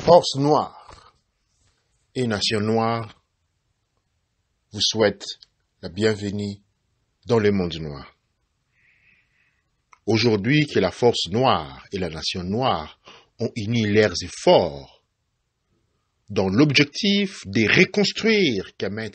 Force noire et Nation noire vous souhaitent la bienvenue dans le monde noir. Aujourd'hui que la Force noire et la Nation noire ont uni leurs efforts dans l'objectif de reconstruire Kemet,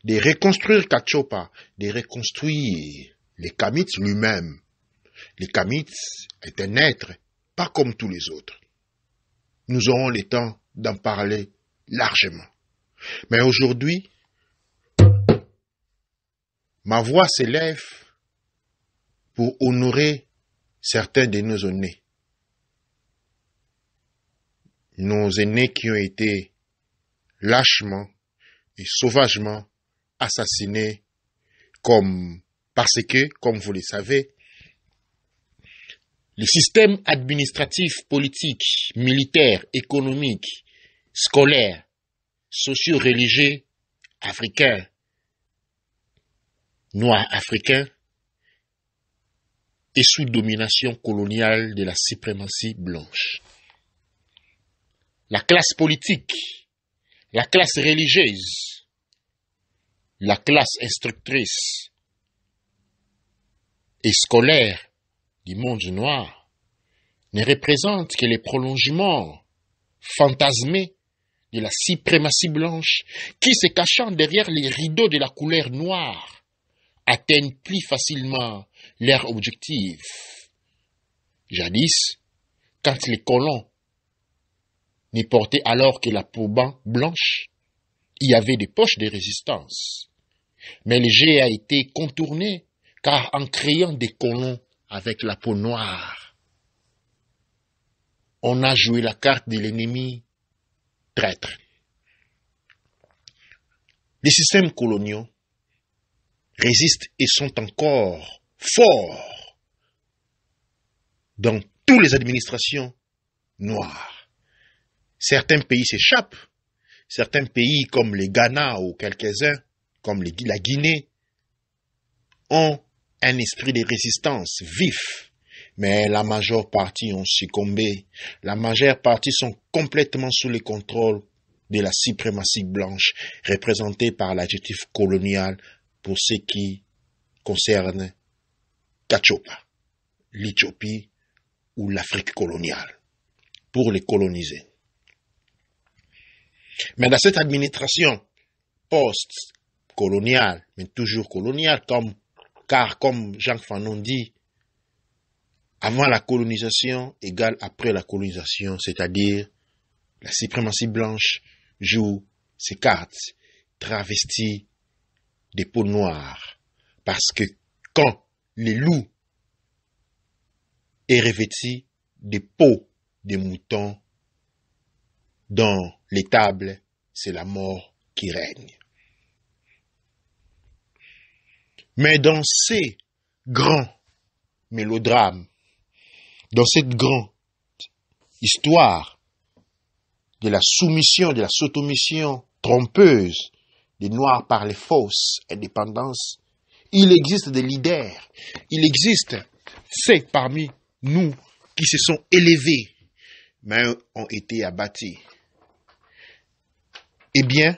de reconstruire Kachopa, de reconstruire les Kamits lui-même. Les Kamits est un être pas comme tous les autres. Nous aurons le temps d'en parler largement. Mais aujourd'hui, ma voix s'élève pour honorer certains de nos aînés. Nos aînés qui ont été lâchement et sauvagement assassinés parce que, comme vous le savez, le système administratif, politique, militaire, économique, scolaire, socio-religieux africain, noir africain, est sous domination coloniale de la suprématie blanche. La classe politique, la classe religieuse, la classe instructrice et scolaire du monde noir ne représentent que les prolongements fantasmés de la suprématie blanche qui, se cachant derrière les rideaux de la couleur noire, atteignent plus facilement leur objectif. Jadis, quand les colons ne portaient alors que la peau blanche, il y avait des poches de résistance. Mais le jet a été contourné car en créant des colons avec la peau noire, on a joué la carte de l'ennemi traître. Les systèmes coloniaux résistent et sont encore forts dans toutes les administrations noires. Certains pays s'échappent. Certains pays comme le Ghana ou quelques-uns, comme la Guinée, ont un esprit de résistance vif. Mais la majeure partie ont succombé. La majeure partie sont complètement sous le contrôle de la suprématie blanche, représentée par l'adjectif colonial pour ce qui concerne Kachopa, l'Éthiopie ou l'Afrique coloniale, pour les coloniser. Mais dans cette administration post-coloniale, mais toujours coloniale, car comme Jacques Fanon dit, avant la colonisation égale après la colonisation, c'est-à-dire la suprématie blanche joue ses cartes travesties des peaux noires. Parce que quand le loup est revêtu des peaux de moutons dans l'étable, c'est la mort qui règne. Mais dans ces grands mélodrames, dans cette grande histoire de la soumission, de la soumission trompeuse des Noirs par les fausses indépendances, il existe des leaders, il existe ceux parmi nous qui se sont élevés, mais ont été abattus. Eh bien,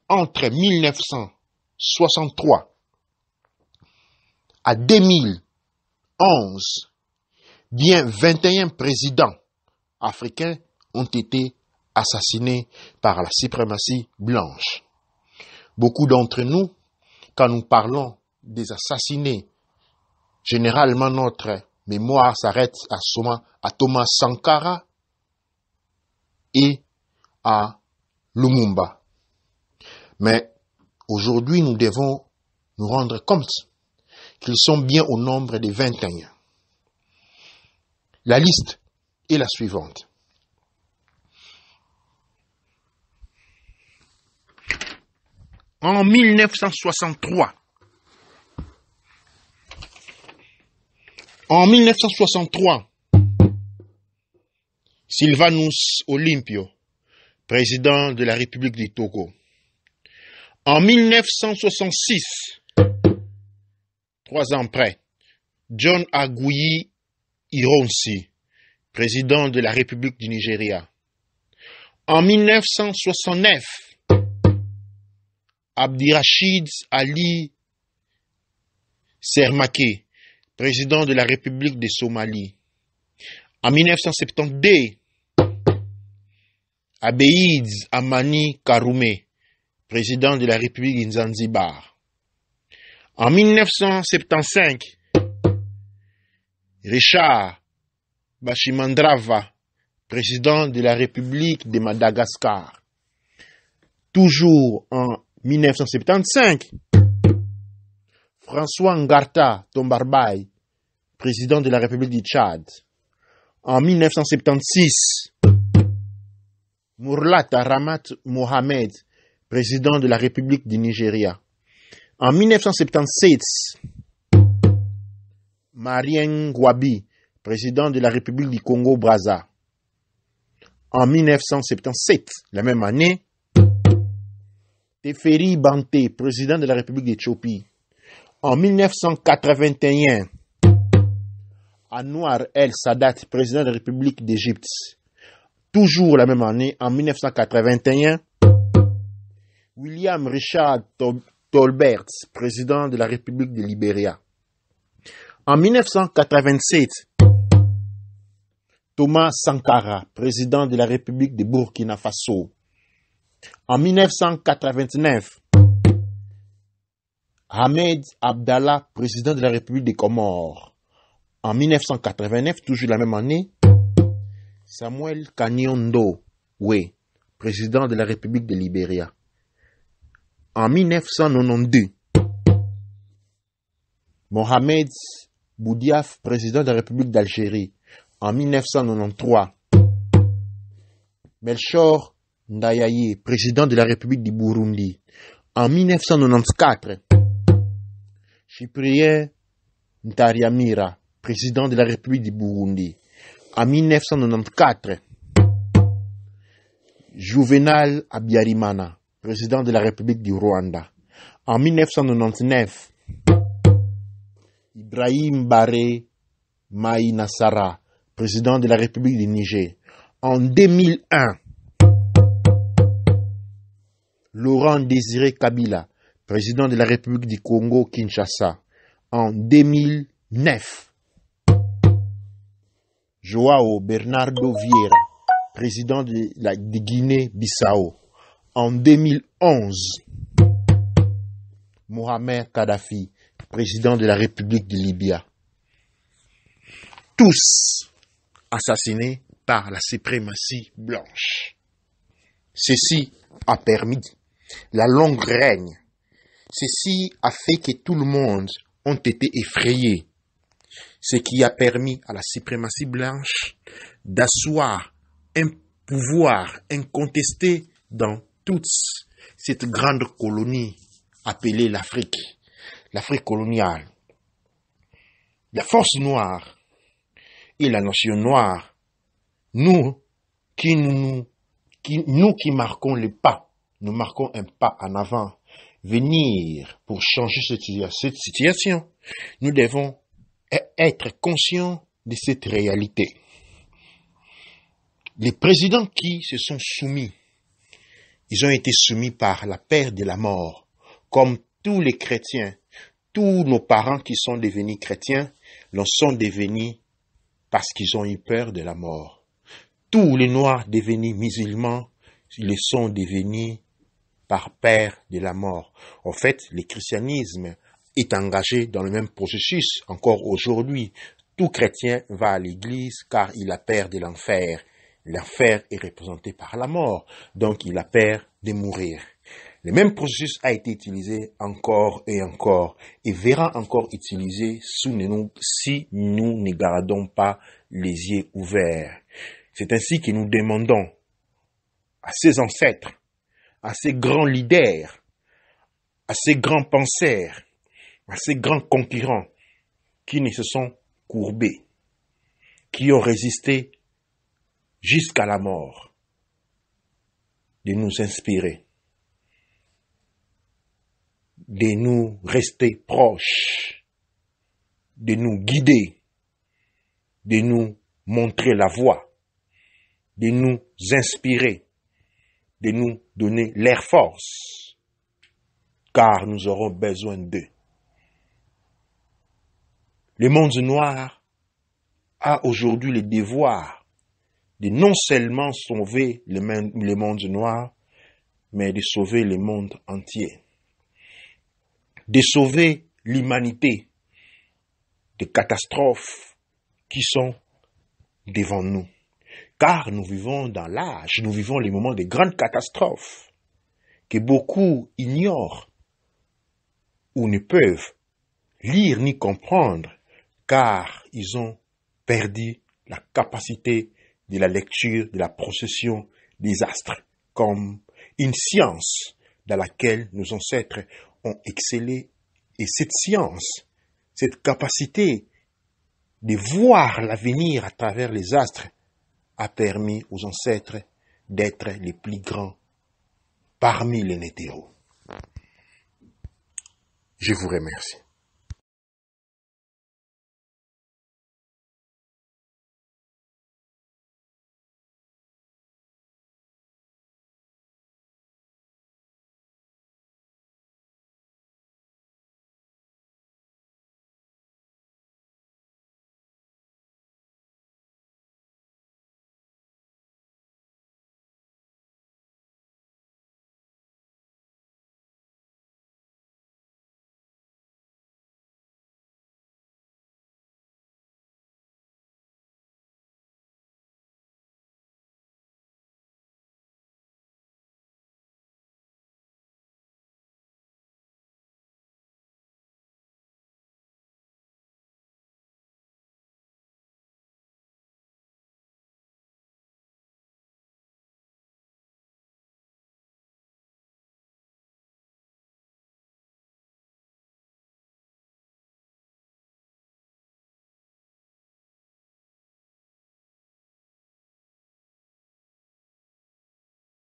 entre 1963 à 2011, bien 21 présidents africains ont été assassinés par la suprématie blanche. Beaucoup d'entre nous, quand nous parlons des assassinés, généralement notre mémoire s'arrête à Thomas Sankara et à Lumumba. Mais aujourd'hui, nous devons nous rendre compte qu'ils sont bien au nombre de 21. La liste est la suivante. En 1963, Sylvanus Olympio, président de la République du Togo. En 1966, 3 ans après, John Aguiyi Ironsi, président de la République du Nigeria. En 1969, Abdirachid Ali Sermake, président de la République de Somalie. En 1972, Abeid Amani Karume, président de la République de Zanzibar. En 1975, Richard Bashimandrava, président de la République de Madagascar. Toujours en 1975, François Ngarta Tombarbaye, président de la République du Tchad. En 1976, Mourlata Ramat Mohamed, président de la République du Nigeria. En 1977, Marien Ngouabi, président de la République du Congo-Brazza. En 1977, la même année, Teferi Banté, président de la République d'Éthiopie. En 1981, Anwar El-Sadat, président de la République d'Égypte. Toujours la même année, en 1981, William Richard Tolbert, président de la République de Libéria. En 1987, Thomas Sankara, président de la République de Burkina Faso. En 1989, Ahmed Abdallah, président de la République des Comores. En 1989, toujours la même année, Samuel Kanyondo, président de la République de Libéria. En 1992, Mohamed Boudiaf, président de la République d'Algérie. En 1993, Melchior Ndayaye, président de la République du Burundi. En 1994, Cyprien Ntaryamira, président de la République du Burundi. En 1994, Juvenal Habyarimana, président de la République du Rwanda. En 1999, Ibrahim Baré Maïnassara, président de la République du Niger. En 2001, Laurent Désiré Kabila, président de la République du Congo-Kinshasa. En 2009, Joao Bernardo Vieira, président de la Guinée-Bissau. En 2011, Mohamed Kadhafi, président de la République de Libye. Tous assassinés par la suprématie blanche. Ceci a permis la longue règne. Ceci a fait que tout le monde ont été effrayés. Ce qui a permis à la suprématie blanche d'asseoir un pouvoir incontesté dans toute cette grande colonie appelée l'Afrique coloniale. La force noire et la nation noire, nous qui marquons le pas, nous marquons un pas en avant, venir pour changer cette situation, nous devons être conscients de cette réalité. Les présidents qui se sont soumis, ils ont été soumis par la peur de la mort, comme tous les chrétiens. Tous nos parents qui sont devenus chrétiens l'en sont devenus parce qu'ils ont eu peur de la mort. Tous les noirs devenus musulmans, ils le sont devenus par peur de la mort. En fait, le christianisme est engagé dans le même processus encore aujourd'hui. Tout chrétien va à l'église car il a peur de l'enfer. L'enfer est représenté par la mort, donc il a peur de mourir. Le même processus a été utilisé encore et encore et verra encore utilisé si nous ne gardons pas les yeux ouverts. C'est ainsi que nous demandons à ces ancêtres, à ces grands leaders, à ces grands penseurs, à ces grands concurrents qui ne se sont courbés, qui ont résisté jusqu'à la mort, de nous inspirer, de nous rester proches, de nous guider, de nous montrer la voie, de nous inspirer de nous donner leur force, car nous aurons besoin d'eux. Le monde noir a aujourd'hui le devoir de non seulement sauver le monde noir, mais de sauver le monde entier, de sauver l'humanité des catastrophes qui sont devant nous. Car nous vivons dans l'âge, nous vivons les moments de grandes catastrophes que beaucoup ignorent ou ne peuvent lire ni comprendre, car ils ont perdu la capacité de la lecture, de la procession des astres, comme une science dans laquelle nos ancêtres ont excellé. Et cette science, cette capacité de voir l'avenir à travers les astres, a permis aux ancêtres d'être les plus grands parmi les nétéros. Je vous remercie.